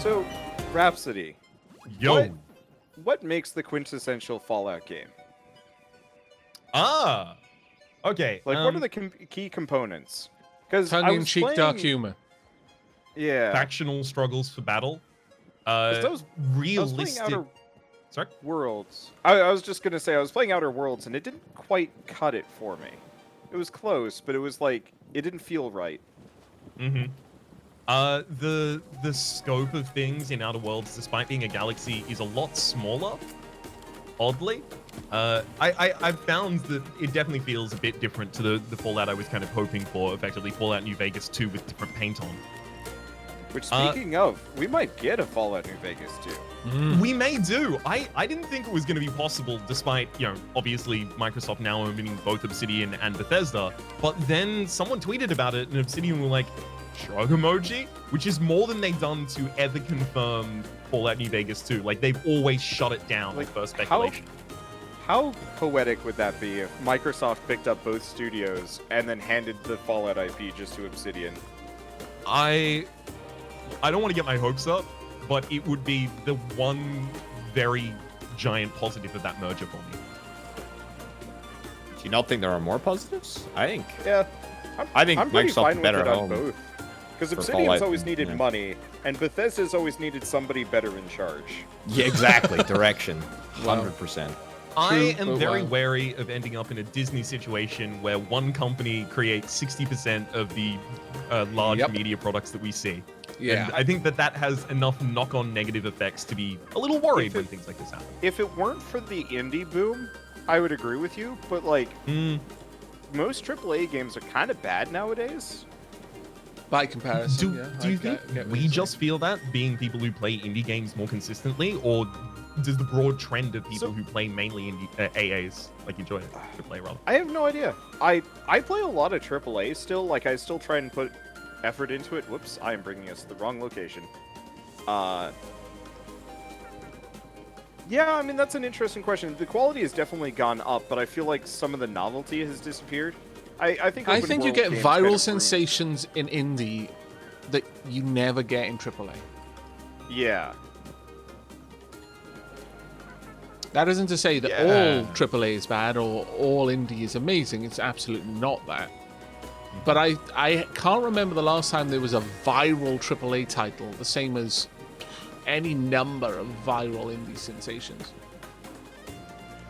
So, Rhapsody. Yo. What makes the quintessential Fallout game? Ah. Okay. Like, what are the key components? Because tongue-in-cheek dark humor. Yeah. Factional struggles for battle. Realistic. Sorry? Worlds. I was just gonna say I was playing Outer Worlds and it didn't quite cut it for me. It was close, but it was like it didn't feel right. Mm-hmm. The scope of things in Outer Worlds, despite being a galaxy, is a lot smaller. Oddly, I found that it definitely feels a bit different to the Fallout I was kind of hoping for. Effectively, Fallout New Vegas 2 with different paint on. Which, speaking of, we might get a Fallout New Vegas too. We may do. I didn't think it was going to be possible, despite, obviously Microsoft now owning both Obsidian and Bethesda. But then someone tweeted about it, and Obsidian were like, shrug emoji? Which is more than they've done to ever confirm Fallout New Vegas 2. Like, they've always shut it down with first speculation. How poetic would that be if Microsoft picked up both studios and then handed the Fallout IP just to Obsidian? I don't want to get my hopes up, but it would be the one very giant positive of that merger for me. Do you not think there are more positives? I think. Yeah. I think I'm pretty Microsoft fine is better with it at on home. both. Because for Obsidian's Fallout, always needed yeah. money, and Bethesda's always needed somebody better in charge. Yeah, exactly. Direction. 100%. I am very wow. wary of ending up in a Disney situation where one company creates 60% of the large media products that we see. Yeah. And I think that has enough knock-on negative effects to be a little worried when things like this happen. If it weren't for the indie boom, I would agree with you, but like, most AAA games are kind of bad nowadays. By comparison, Do you think we just feel that, being people who play indie games more consistently, or does the broad trend of people who play mainly indie AAs, like enjoy AAA rather? I have no idea. I play a lot of AAA still. Like, I still try and put effort into it. Whoops, I am bringing us to the wrong location. Yeah, I mean, that's an interesting question. The quality has definitely gone up, but I feel like some of the novelty has disappeared. I think you get viral sensations in indie that you never get in AAA. Yeah. That isn't to say that all AAA is bad or all indie is amazing. It's absolutely not that. But I can't remember the last time there was a viral AAA title, the same as any number of viral indie sensations.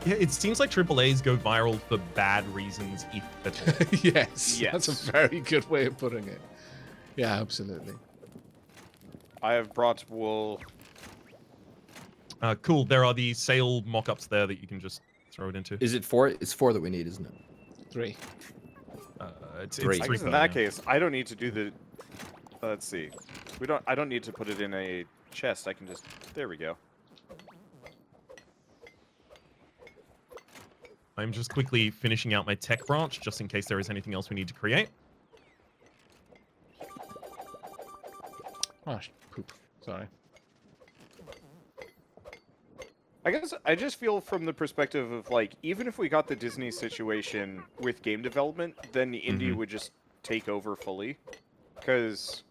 Yeah, it seems like AAAs go viral for bad reasons, if at all. Yes, that's a very good way of putting it. Yeah, absolutely. I have brought wool. Cool. There are the sail mock-ups there that you can just throw it into. Is it 4? It's 4 that we need, isn't it? 3. It's 3. I guess in that case, I don't need to do the. Let's see. I don't need to put it in a chest. I can just. There we go. I'm just quickly finishing out my tech branch, just in case there is anything else we need to create. Oh, poop. Sorry. I guess I just feel from the perspective of, like, even if we got the Disney situation with game development, then the indie would just take over fully. Because...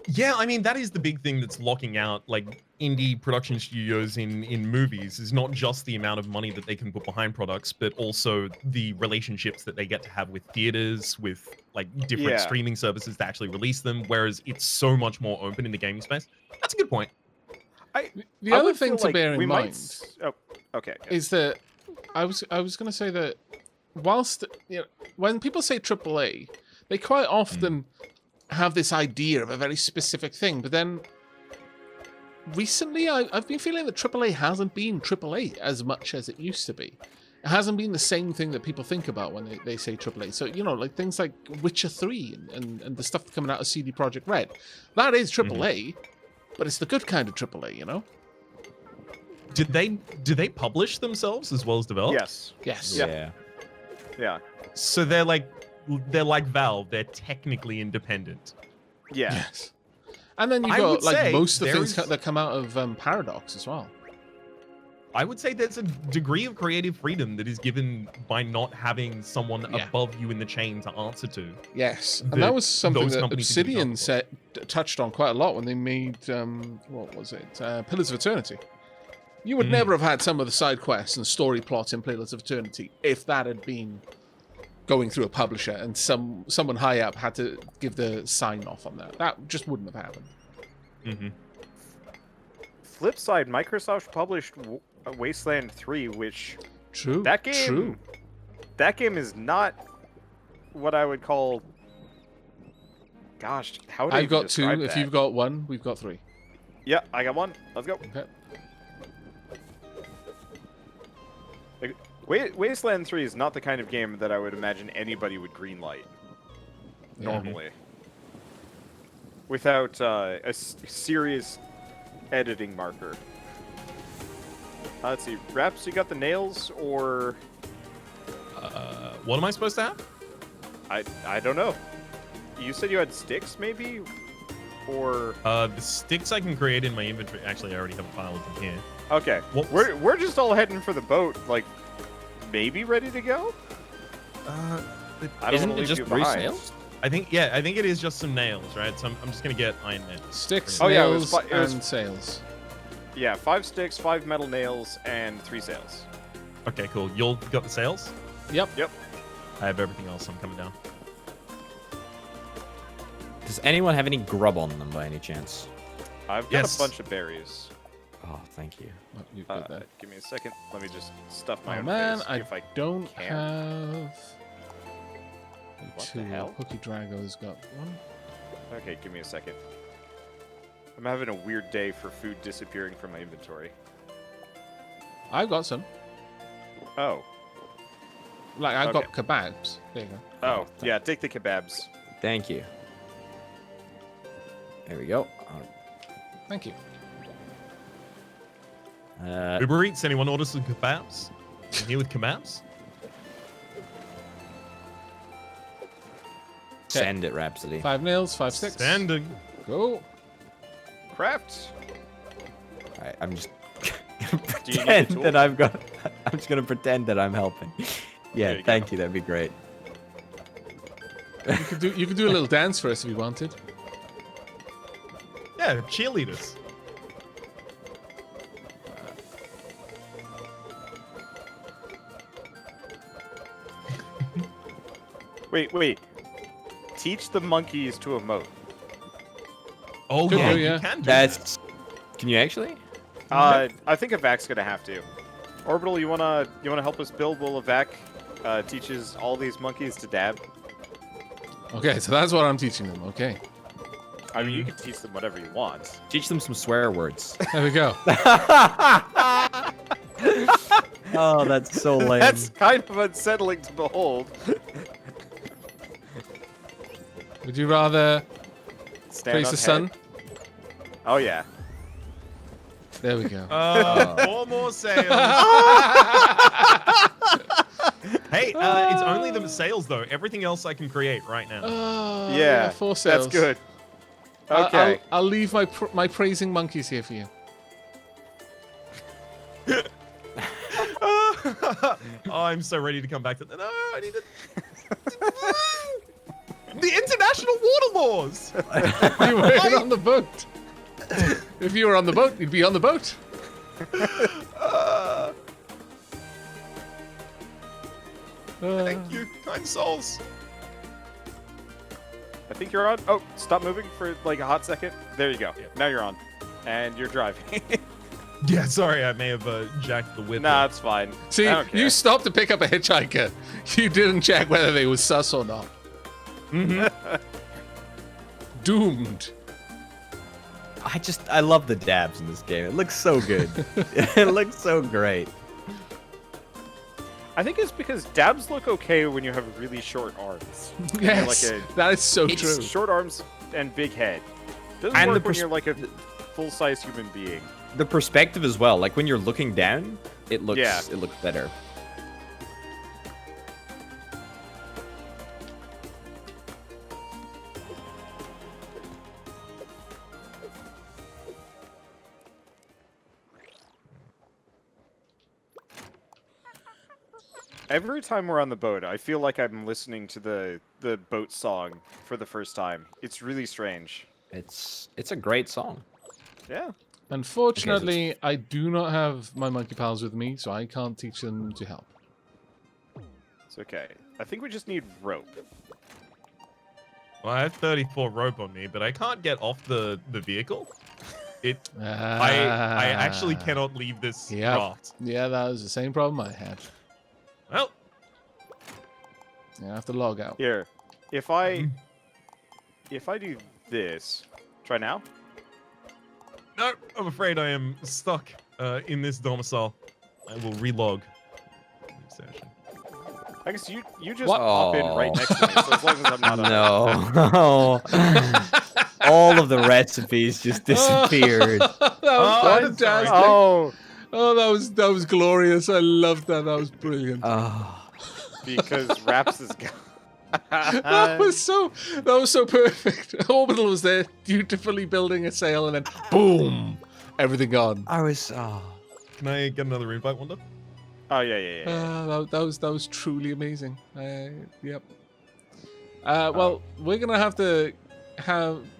Yeah, I mean, that is the big thing that's locking out, like, indie production studios in movies, is not just the amount of money that they can put behind products, but also the relationships that they get to have with theaters, with, like, different streaming services to actually release them, whereas it's so much more open in the gaming space. That's a good point. The other thing to bear in mind is that I was going to say that whilst when people say AAA, they quite often have this idea of a very specific thing, but then recently I've been feeling that AAA hasn't been AAA as much as it used to be. It hasn't been the same thing that people think about when they say AAA. So, like things like Witcher 3 and the stuff coming out of CD Projekt Red. That is AAA. But it's the good kind of AAA, you know? Do they publish themselves as well as develop? Yes. Yeah. So they're like Valve. They're technically independent. Yeah. Yes. And then you've got like most of the things that come out of Paradox as well. I would say there's a degree of creative freedom that is given by not having someone Yeah. above you in the chain to answer to. Yes, and that that was something those that companies can do Obsidian job touched on quite a lot when they made what was it, Pillars of Eternity. You would never have had some of the side quests and story plots in Pillars of Eternity if that had been going through a publisher and someone high up had to give the sign off on that. That just wouldn't have happened. Mm-hmm. Flip side, Microsoft published Wasteland 3, which True. that game True. that game is not what I would call. Gosh, how would I I've even got two. describe If that? you've got one, we've got three. Yeah, I got one. Let's go. Okay. Wasteland 3 is not the kind of game that I would imagine anybody would greenlight Yeah. normally, without a serious editing marker. Let's see, Raps, you got the nails, or What am I supposed to have? I don't know. You said you had sticks, maybe, or The sticks I can create in my inventory. Actually, I already have a pile of them here. okay. What- We're just all heading for the boat, like maybe ready to go. I don't Isn't wanna it leave just you 3 behind. sails? I think it is just some nails, right? So I'm just gonna get iron nails. Sticks, Oh, yeah, it nails, was and sails. Yeah, 5 sticks, 5 metal nails, and 3 sails. Okay, cool. You'll got the sails? Yep. Yep. I have everything else. I'm coming down. Does anyone have any grub on them by any chance? I've got Yes. a bunch of berries. Oh, thank you. Oh, you've got that. Give me a second. Let me just stuff my Oh own man, face, I if I don't can. have. What the Two. hell? Cookie Drago's got one. Okay, give me a second. I'm having a weird day for food disappearing from my inventory. I've got some. Oh. Like I've got Okay. kebabs. There you go. Oh, yeah, take the kebabs. Thank you. There we go. Thank you. Uber Eats, anyone order some kebabs? I'm here with kebabs? Send it, Rhapsody. 5 nails, 5 sticks. Standing. Go. Craft. Alright, I'm just Do you need a pretend tool? that I've got. I'm just gonna pretend that I'm helping. There Yeah, you thank go. you. That'd be great. You could do a little dance for us if you wanted. Yeah, cheerleaders. Wait. Teach the monkeys to emote. Oh Could yeah, do, you yeah. can do That's. Can you actually? I think Aavak's gonna have to. Orbital, you wanna help us build? Will Aavak teaches all these monkeys to dab? Okay, so that's what I'm teaching them. Okay. I mean, you can teach them whatever you want. Teach them some swear words. There we go. Oh, that's so lame. That's kind of unsettling to behold. Would you rather Stand praise on the sun? head. Oh yeah. There we go. that. 4 more sales. Hey, it's only the sales though. Everything else I can create right now. Oh, Yeah. 4 sales. That's good. I'll- Okay. I'll leave my praising monkeys here for you. Oh, I'm so ready to come back to. No, I need to. The international water laws. You were on the boat. If you were on the boat, you'd be on the boat. Thank you, kind souls. I think you're on. Oh, stop moving for like a hot second. There you go. Yep. Now you're on, and you're driving. Yeah, sorry, I may have jacked the whip. Nah, it's fine. See, I don't care. you stopped to pick up a hitchhiker. You didn't check whether they were sus or not. Doomed. I love the dabs in this game. It looks so good. It looks so great. I think it's because dabs look okay when you have really short arms. Yes, like a- that is so It's true. Short arms and big head. Doesn't And work the when you're like a full-size human being. The perspective as well. Like when you're looking down, it looks Yeah. it looks better. Every time we're on the boat, I feel like I'm listening to the boat song for the first time. It's really strange. It's a great song. Yeah. Unfortunately, I do not have my monkey pals with me, so I can't teach them to help. It's okay. I think we just need rope. Well, I have 34 rope on me, but I can't get off the vehicle. I actually cannot leave this raft. Yeah, that was the same problem I had. Well, I have to log out. Here, if I do this, try now. no, I'm afraid I am stuck in this domicile. I will relog. Session. I guess you just What? pop in right next to me, so as long as I'm not on No. All of the recipes just disappeared. That was I'm fantastic. sorry. Oh, that was glorious. I loved that. That was brilliant. Oh. because Raps is gone. That was so perfect. Orbital was there, dutifully building a sail, and then boom, everything gone. I was. Can I get another invite, Wanda? Oh yeah. That was truly amazing. Yep. Well, we're gonna have to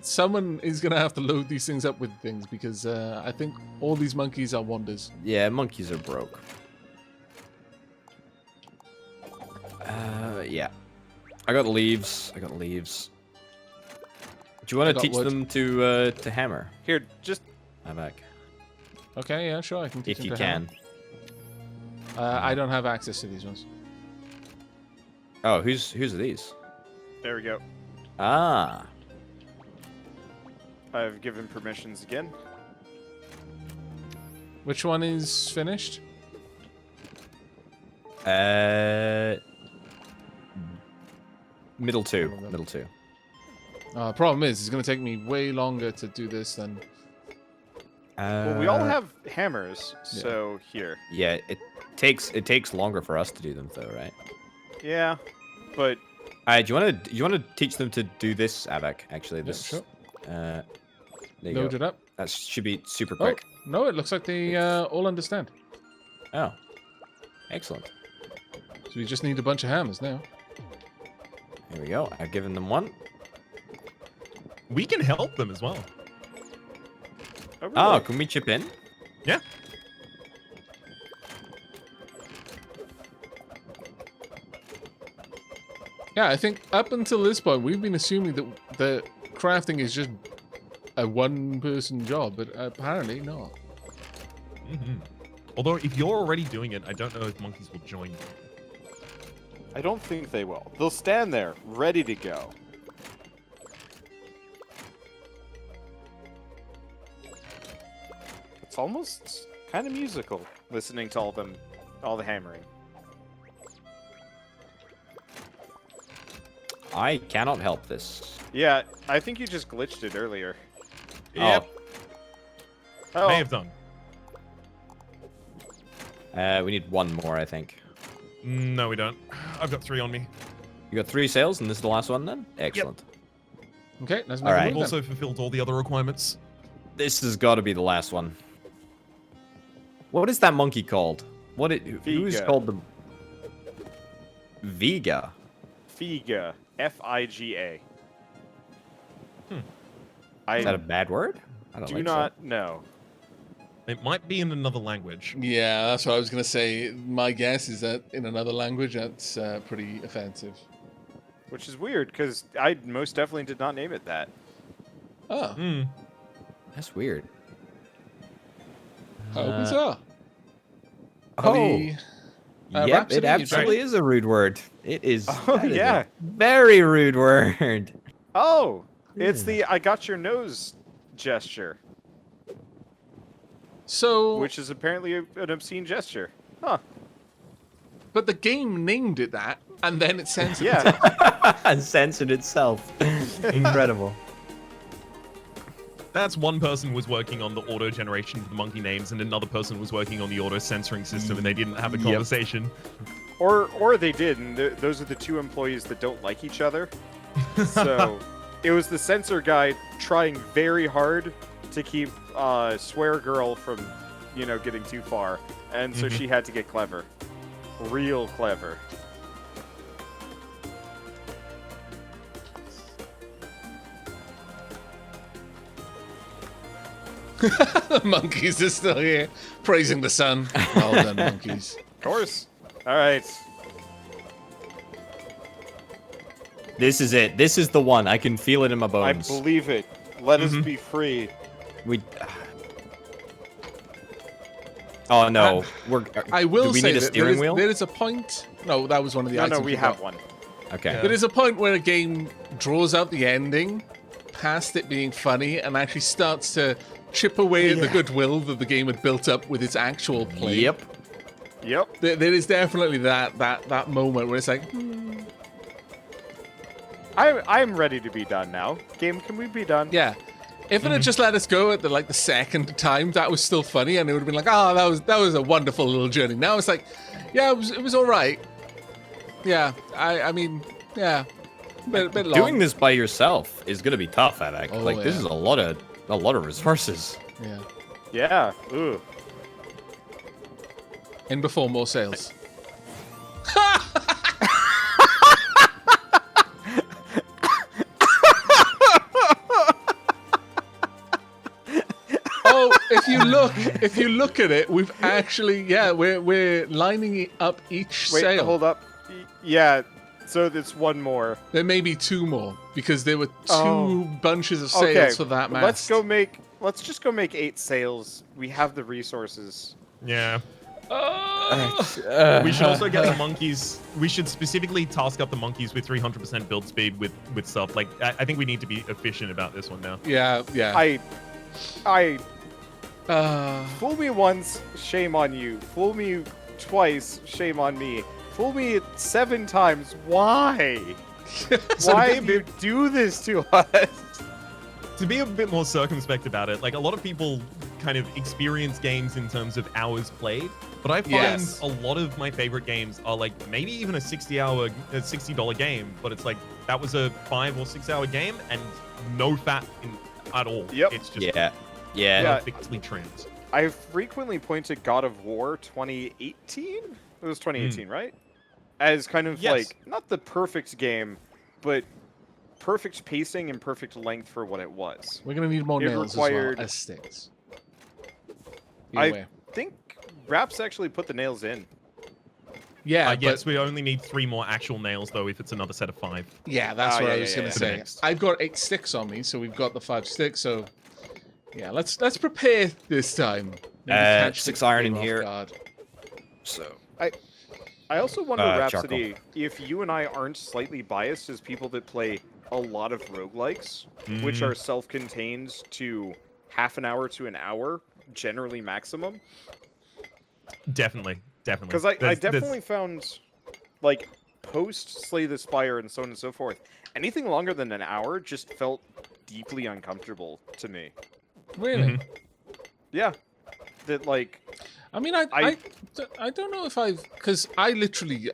someone is gonna have to load these things up with things because I think all these monkeys are wonders. Yeah, monkeys are broke. Yeah. I got leaves. Do you want to teach wood. them to hammer? Here, just Aavak? Okay, yeah, sure, I can teach If them you to hammer. can. I don't have access to these ones. Oh, whose are these? there we go. Ah. I've given permissions again. Which one is finished? Middle two. Middle two. Problem is, it's going to take me way longer to do this than... Well, we all have hammers, so here. Yeah, it takes longer for us to do them though, right? Yeah, but Do you want to teach them to do this, Aavak? Actually, this. sure. There you Load go. it up. That should be super Oh, quick. no, it looks like they all understand. Oh, excellent. So we just need a bunch of hammers now. Here we go. I've given them one. We can help them as well. really? Oh, can we chip in? Yeah. Yeah, I think up until this point, we've been assuming that the crafting is just a one-person job, but apparently not. Mm-hmm. Although, if you're already doing it, I don't know if monkeys will join you. I don't think they will. They'll stand there, ready to go. It's almost kind of musical, listening to all the hammering. I cannot help this. Yeah, I think you just glitched it earlier. Yep. Oh, May have done. We need one more, I think. No, we don't. I've got 3 on me. You got 3 sails, and this is the last one then? Excellent. Okay, let's make All a right. I've move also fulfilled all the other requirements. This has got to be the last one. What is that monkey called? Who's Figa. called the... Viga? Figa. F-I-G-A. Hmm. Is that a bad word? I don't do like not know. It might be in another language. Yeah, that's what I was going to say. My guess is that in another language, that's pretty offensive. Which is weird, because I most definitely did not name it that. Oh, Hmm. That's weird. how bizarre. Oh, Yep, yep, Rhapsody, it you absolutely tried? is a rude word. It is. Oh, that is a yeah. very rude word. Oh! It's the I got your nose gesture, So, which is apparently an obscene gesture. Huh. but the game named it that, and then it censored it. Yeah. And censored itself. Incredible. That's one person was working on the auto generation of the monkey names, and another person was working on the auto censoring system, and they didn't have a Yep. conversation. Or they did, and those are the 2 employees that don't like each other. So it was the censor guy trying very hard to keep Swear Girl from, getting too far, and so she had to get clever. real clever. The monkeys are still here, praising the sun. Well done, monkeys. Of course. All right. This is it. This is the one. I can feel it in my I bones. believe it. Let us be free. We. Oh no, we're. I will do we say need a that steering wheel? there is a point. No, that was one of the No, items. no, we we have got. one. Okay. Yeah. There is a point where a game draws out the ending, past it being funny, and actually starts to chip away at the goodwill that the game had built up with its actual play. Yep. Yep. There is definitely that moment where it's like, I'm ready to be done now. Game, can we be done? yeah. If it had just let us go at the second time, that was still funny, and it would have been like, oh, that was a wonderful little journey. Now it's like, yeah, it was all right. Yeah, I mean, yeah, bit long. Doing this by yourself is gonna be tough, Aavak. Oh, Like this yeah. is a lot of resources. Yeah. Yeah. Ooh. In before more sales. Oh, if you look at it, we've actually we're lining up each Wait, sale. hold up. Yeah. So there's one more. There may be two more because there were two Oh. bunches of sales Okay. for that Let's mast. Let's just go make 8 sales. We have the resources. Yeah. Oh. We should also get the monkeys. We should specifically task up the monkeys with 300% build speed with stuff. Like, I think we need to be efficient about this one now. Yeah. I Uh, fool me once, shame on you. Fool me twice, shame on me. Fool me 7 times. Why? Why do you do this to us? To be a bit more circumspect about it, like a lot of people kind of experience games in terms of hours played, but I find Yes. a lot of my favorite games are like maybe even a $60 game, but it's like that was a 5 or 6 hour game and no fat at all. Yep. It's just Yeah. Yeah. perfectly trimmed. I frequently point to God of War 2018? It was 2018, right? As kind of Yes. like, not the perfect game, but perfect pacing and perfect length for what it was. we're gonna need more It nails required- as well as sticks. I Either way. think Raps actually put the nails in. Yeah, Yes, we only need 3 more actual nails though if it's another set of 5. yeah, that's Ah, what yeah, I was yeah, gonna yeah. For the say. next. I've got 8 sticks on me, so we've got the 5 sticks. So yeah, let's prepare this time. Maybe catch the 6 iron in game off here. guard. So. I also wonder, Charcoal. Rhapsody, if you and I aren't slightly biased as people that play a lot of roguelikes, which are self-contained to half an hour to an hour, generally maximum. Definitely. Because I definitely found, like, post Slay the Spire and so on and so forth, anything longer than an hour just felt deeply uncomfortable to me. Really? Yeah. That, like, I mean, I don't know if because I literally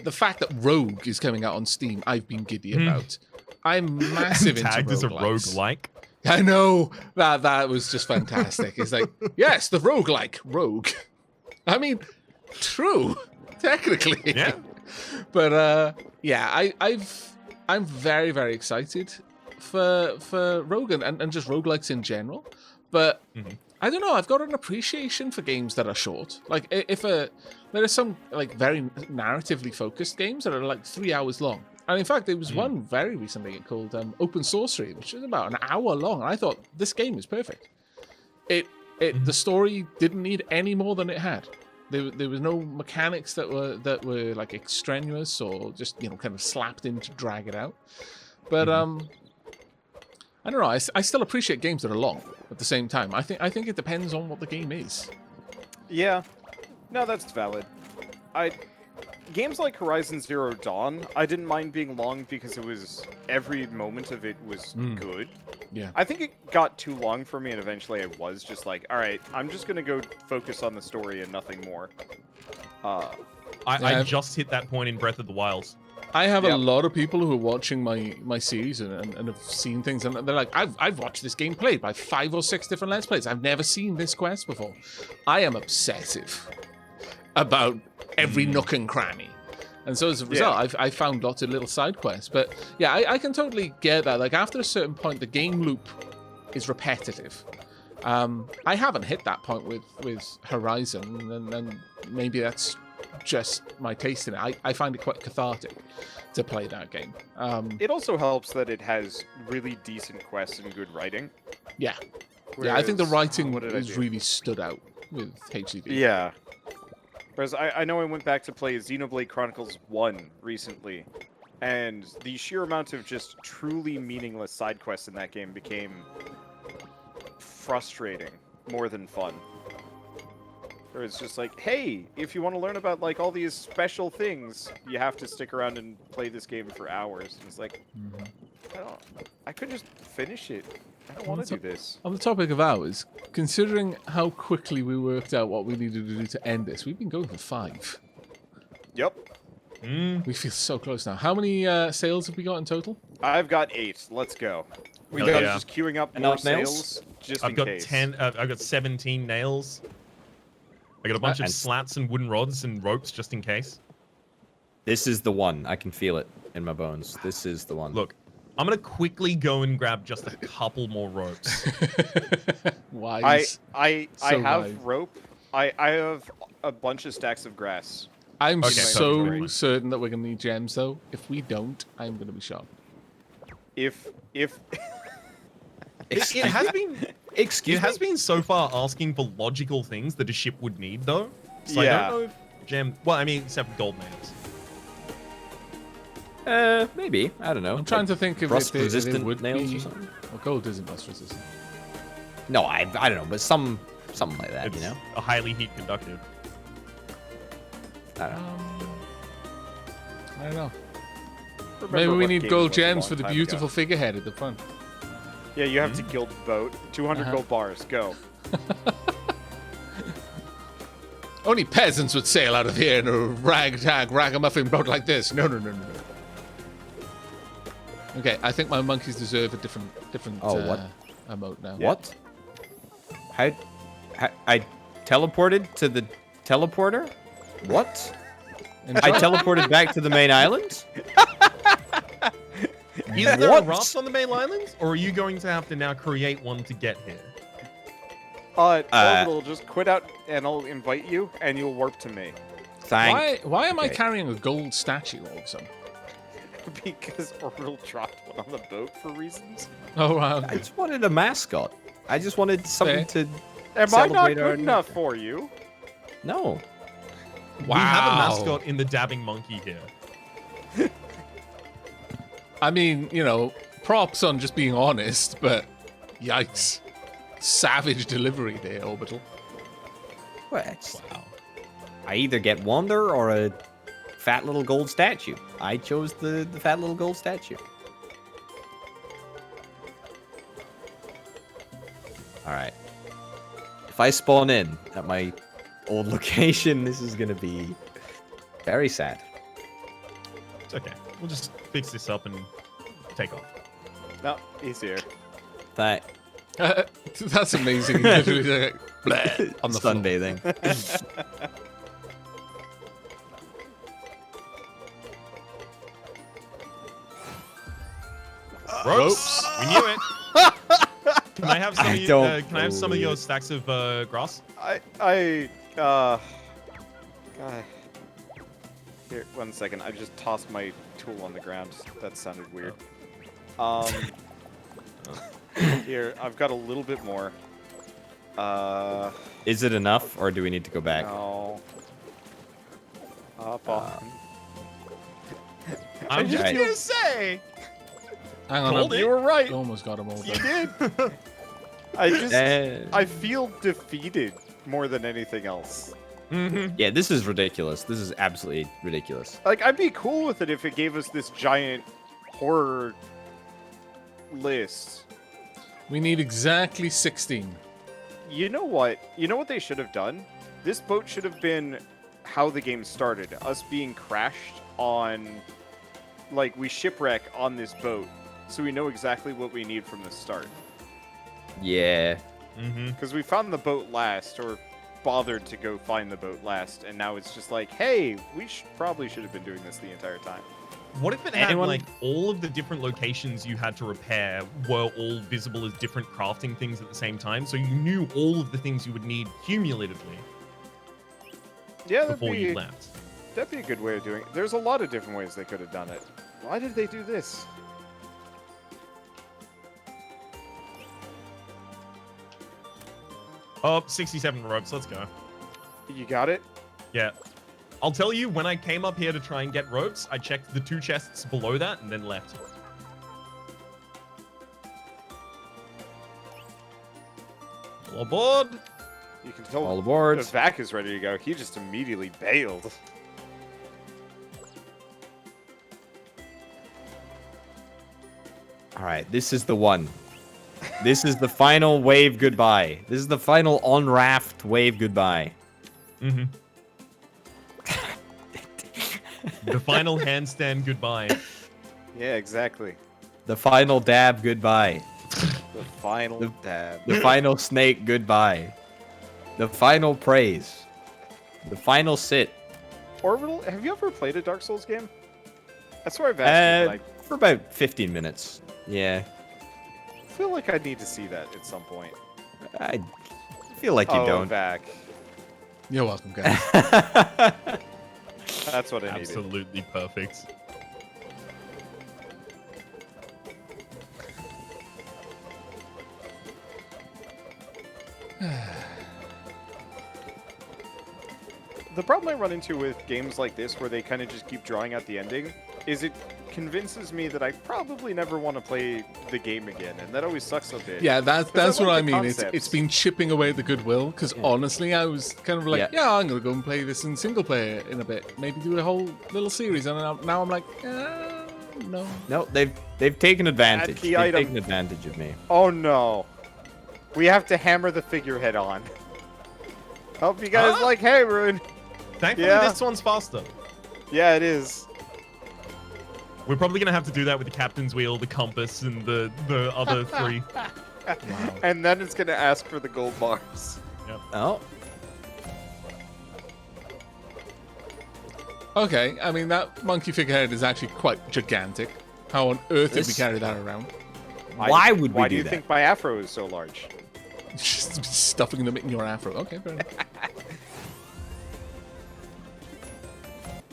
the fact that Rogue is coming out on Steam, I've been giddy about. I'm massive into tagged as a roguelikes. roguelike. I know that was just fantastic. It's like, yes, the roguelike Rogue. I mean, true, technically. Yeah. But yeah, I'm very, very excited for Rogue and just roguelikes in general. But I don't know, I've got an appreciation for games that are short. Like there are some like very narratively focused games that are like 3 hours long. And in fact, there was one very recently called Open Sorcery, which is about an hour long. And I thought this game is perfect. The story didn't need any more than it had. There was no mechanics that were like extraneous or just kind of slapped in to drag it out. But I don't know. I still appreciate games that are long at the same time. I think it depends on what the game is. yeah. No, that's valid. Games like Horizon Zero Dawn, I didn't mind being long because every moment of it was good. Yeah. I think it got too long for me, and eventually I was just like, all right, I'm just going to go focus on the story and nothing more. I just hit that point in Breath of the Wild. I have a Yep. lot of people who are watching my series and have seen things, and they're like, I've watched this game played by 5 or 6 different Let's Plays. I've never seen this quest before. I am obsessive. about every nook and cranny. And so as a result, I found lots of little side quests. But yeah, I can totally get that. Like after a certain point, the game loop is repetitive. I haven't hit that point with Horizon, and maybe that's just my taste in it. I find it quite cathartic to play that game. It also helps that it has really decent quests and good writing. Yeah. Yeah, I think the writing what did I is do? really stood out with HCV. Yeah. Whereas I know I went back to play Xenoblade Chronicles 1 recently, and the sheer amount of just truly meaningless side quests in that game became frustrating more than fun. Where it's just like, hey, if you want to learn about like all these special things, you have to stick around and play this game for hours. And it's like, I could just finish it. I don't want to do this. On the topic of hours, considering how quickly we worked out what we needed to do to end this, we've been going for 5. Yep. We feel so close now. How many sales have we got in total? I've got 8. Let's go. We Hell got yeah. just queuing up more Enough nails? sales just I've in got case. 10. I've got 17 nails. I got a bunch of And- slats and wooden rods and ropes just in case. This is the one. I can feel it in my bones. This is the one. Look, I'm gonna quickly go and grab just a couple more ropes. Wise. I So have wise. rope. I have a bunch of stacks of grass. I'm Okay, so perfect. certain that we're going to need gems, though. If we don't, I'm going to be shocked. If It has been. Excuse It has been so far asking for logical things that a ship would need, though. So Yeah. I don't know if gem. Well, I mean, except for gold nails. Maybe. I don't know. I'm trying to think if rust it resistant would nails be... or something. Well, gold isn't rust resistant. No, I don't know, but something like that, It's you know. a highly heat conductive. I don't know. I don't know. remember Maybe we what need game gold was a gems long for the time beautiful ago. figurehead at the front. Yeah, you have to gild the boat. 200 Uh-huh. gold bars. Go. Only peasants would sail out of here in a ragtag ragamuffin boat like this. No. Okay, I think my monkeys deserve a different Oh, what? emote now. What? I teleported to the teleporter? What? Enjoy. I teleported back to the main island? Is there a What? raft on the main island, or are you going to have to now create one to get here? Orbital, just quit out and I'll invite you and you'll warp to me. Why am I Okay. carrying a gold statue all of a sudden? Because Orbital dropped one on the boat for reasons. Oh, wow. I just wanted a mascot. I just wanted something to Am I not celebrate our good enough for you? No. We have a mascot in the dabbing monkey here. I mean, you know, props on just being honest, but yikes. Savage delivery there, Orbital. What? Wow. I either get Wonder or a fat little gold statue. I chose the fat little gold statue. Alright. If I spawn in at my old location, this is gonna be very sad. It's okay. We'll just fix this up and take off. No, he's here. That That's amazing. Literally like, bleh, on the floor. sunbathing. Ropes. We knew it. Can I have some? I Of you, don't can I have some of your believe- stacks of grass? God. Here, 1 second. I just tossed my tool on the ground. That sounded weird. Here, I've got a little bit more. Is it enough, or do we need to go back? No. Up on. I'm just Right. gonna say. Hang on, Hold I it. You were right. almost got them all You done. did. I just, Eh, I feel defeated more than anything else. Mm-hmm. yeah, this is ridiculous. This is absolutely ridiculous. Like, I'd be cool with it if it gave us this giant horror list. We need exactly 16. You know what? You know what they should have done? This boat should have been how the game started. Us being crashed on... Like, we shipwreck on this boat, so we know exactly what we need from the start. Yeah. Mm-hmm. Because we found the boat last, or bothered to go find the boat last, and now it's just like, hey, we probably should have been doing this the entire time. What if it had Anyone- like all of the different locations you had to repair were all visible as different crafting things at the same time, so you knew all of the things you would need cumulatively Yeah, before you left? that'd be a good way of doing it. There's a lot of different ways they could have done it. Why did they do this? Oh, 67 ropes. Let's go. You got it? Yeah. I'll tell you, when I came up here to try and get ropes, I checked the 2 chests below that and then left. All aboard. You can tell All aboard. Aavak is ready to go. He just immediately bailed. All right, this is the one. This is the final wave goodbye. This is the final on raft wave goodbye. Mm-hmm. The final handstand goodbye. Yeah, exactly. The final dab goodbye. The final dab. The final snake goodbye. The final praise. The final sit. Orbital, have you ever played a Dark Souls game? That's where I've asked you, like, For about 15 minutes. Yeah. I feel like I need to see that at some point. I feel like you don't. Aavak. You're welcome, guys. That's what I needed. Absolutely perfect. The problem I run into with games like this, where they kind of just keep drawing out the ending, is it convinces me that I probably never want to play the game again, and that always sucks a bit. Yeah, that's I what I like the mean. It's concepts. been chipping away the goodwill because honestly, I was kind of like, Yeah. yeah, I'm gonna go and play this in single player in a bit, maybe do a whole little series, and now I'm like, no. No, they've taken advantage. key They've item. taken advantage of me. Oh no. We have to hammer the figurehead on. Hope you guys Huh? like, hey, Rune. Thankfully, Yeah. this one's faster. Yeah, it is. We're probably going to have to do that with the captain's wheel, the compass, and the other 3. And then it's gonna ask for the gold bars. Oh, Okay, I mean that monkey figurehead is actually quite gigantic. How on earth did we This- carry that around? why would we Why do do you that? think my afro is so large? Just stuffing them in your afro. Okay, fair enough.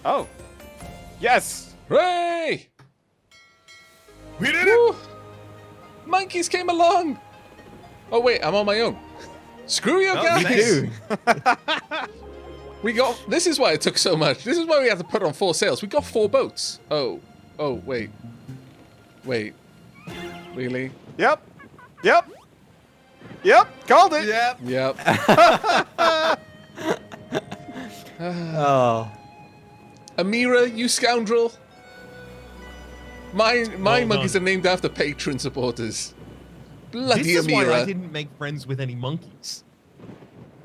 Oh. Yes! Hooray! We did it! Woo! Monkeys came along. Oh wait, I'm on my own. Screw you Oh, guys. me too. We got. This is why it took so much. This is why we had to put on 4 sails. We got 4 boats. Oh, wait. Really? Yep. Yep. Yep. Called it. Yep. Yep. Oh, Amira, you scoundrel. My Well monkeys done. are named after patron supporters. Bloody This is why I Amira. didn't make friends with any monkeys.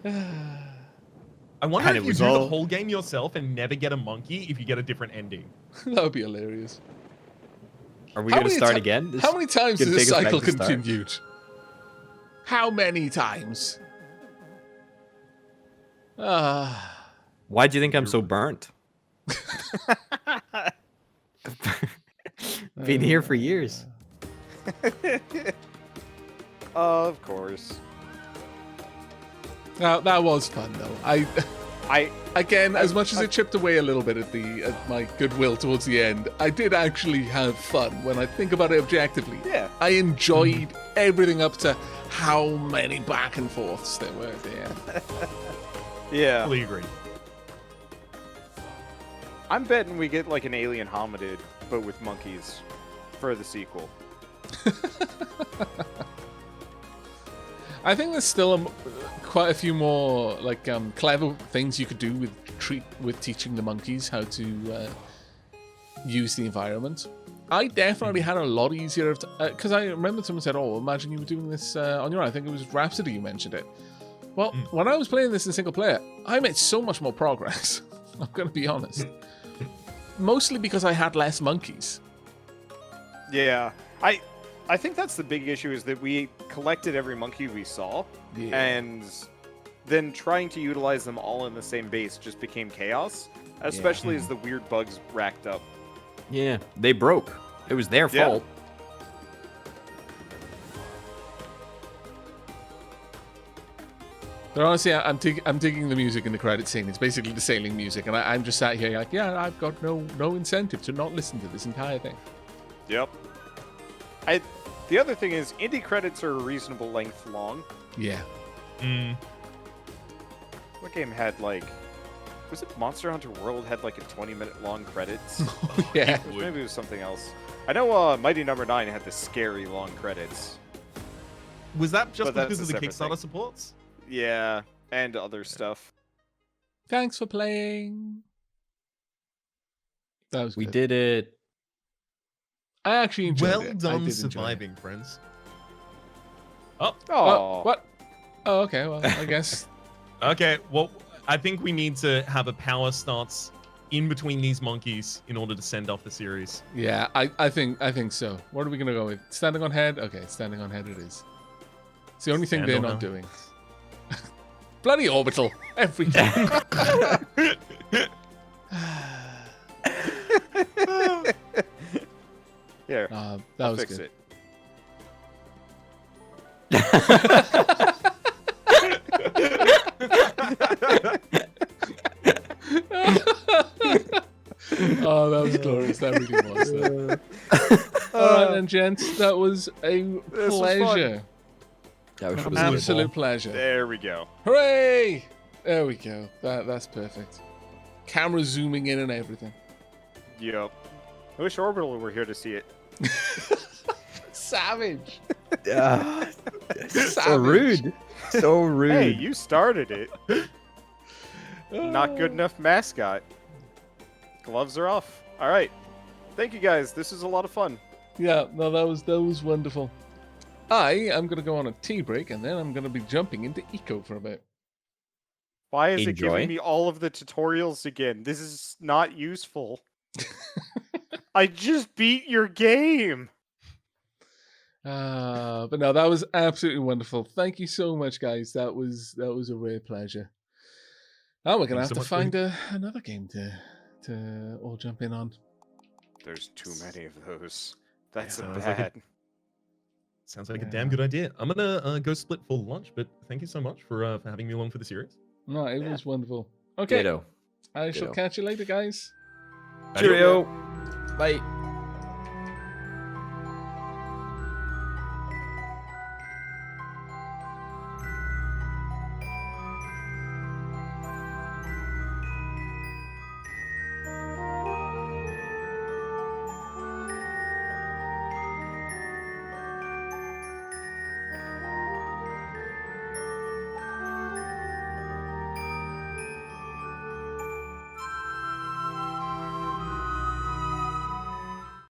I wonder And if it you was do the all- whole game yourself and never get a monkey if you get a different ending. That would be hilarious. are we How gonna many start ti- again? This How many times could has this take us back cycle to start. continued? How many times? Why do you think I'm so burnt? Been here for years. Of course. That was fun though. I Again, as much as it chipped away a little bit at my goodwill towards the end, I did actually have fun when I think about it objectively. Yeah. I enjoyed everything up to how many back and forths there were there. Yeah. Fully agree. I'm betting we get like an alien hominid, but with monkeys, for the sequel. I think there's still quite a few more like clever things you could do with teaching the monkeys how to use the environment. I definitely had a lot easier because I remember someone said, "Oh, imagine you were doing this on your own." I think it was Rhapsody who mentioned it. Well, when I was playing this in single player, I made so much more progress. I'm going to be honest. Mostly because I had less monkeys. Yeah. I think that's the big issue, is that we collected every monkey we saw, Yeah. and then trying to utilize them all in the same base just became chaos, especially as the weird bugs racked up. Yeah, they broke. It was their fault. But honestly, I'm digging the music in the credit scene. It's basically the sailing music, and I'm just sat here like, yeah, I've got no incentive to not listen to this entire thing. Yep. The other thing is, indie credits are a reasonable length long. Yeah. What game had like... Was it Monster Hunter World had like a 20-minute long credits? Yeah. Maybe it was something else. I know Mighty Number 9 had the scary long credits. Was that just But that's because a of the separate Kickstarter thing. supports? Yeah, and other stuff. Thanks for playing. That was We good. did it. I actually enjoyed it. Well I done did enjoy it. surviving, friends. Oh, What? Oh, okay. Well, I guess. Okay, well, I think we need to have a power starts in between these monkeys in order to send off the series. Yeah, I think so. What are we gonna go with? Standing on head? Okay, standing on head it is. It's the only thing Stand they're on not head. doing. Bloody orbital. Everything. Here, that I'll was fix good. Oh, that was glorious. That really was. All right, then, gents. That was a was pleasure. That was Absolute pleasure. There we go. Hooray! There we go. That's perfect. Camera zooming in and everything. Yep. I wish Orbital were here to see it. Savage. So rude. So rude. Hey, you started it. Not good enough mascot. Gloves are off. All right. Thank you guys. This was a lot of fun. Yeah, no, that was wonderful. I am going to go on a tea break, and then I'm going to be jumping into Eco for a bit. Why is it Enjoy. giving me all of the tutorials again? This is not useful. I just beat your game. But no, that was absolutely wonderful. Thank you so much, guys. That was a rare pleasure. Now we're going to Thanks have so to much, find another game to all jump in on. There's too many of those. That's Yeah, a sounds like bad. Sounds like a damn good idea. I'm gonna go split for lunch, but thank you so much for having me along for the series. No, it was wonderful. Okay, Ditto. I shall Ditto. catch you later, guys. Cheerio. Bye.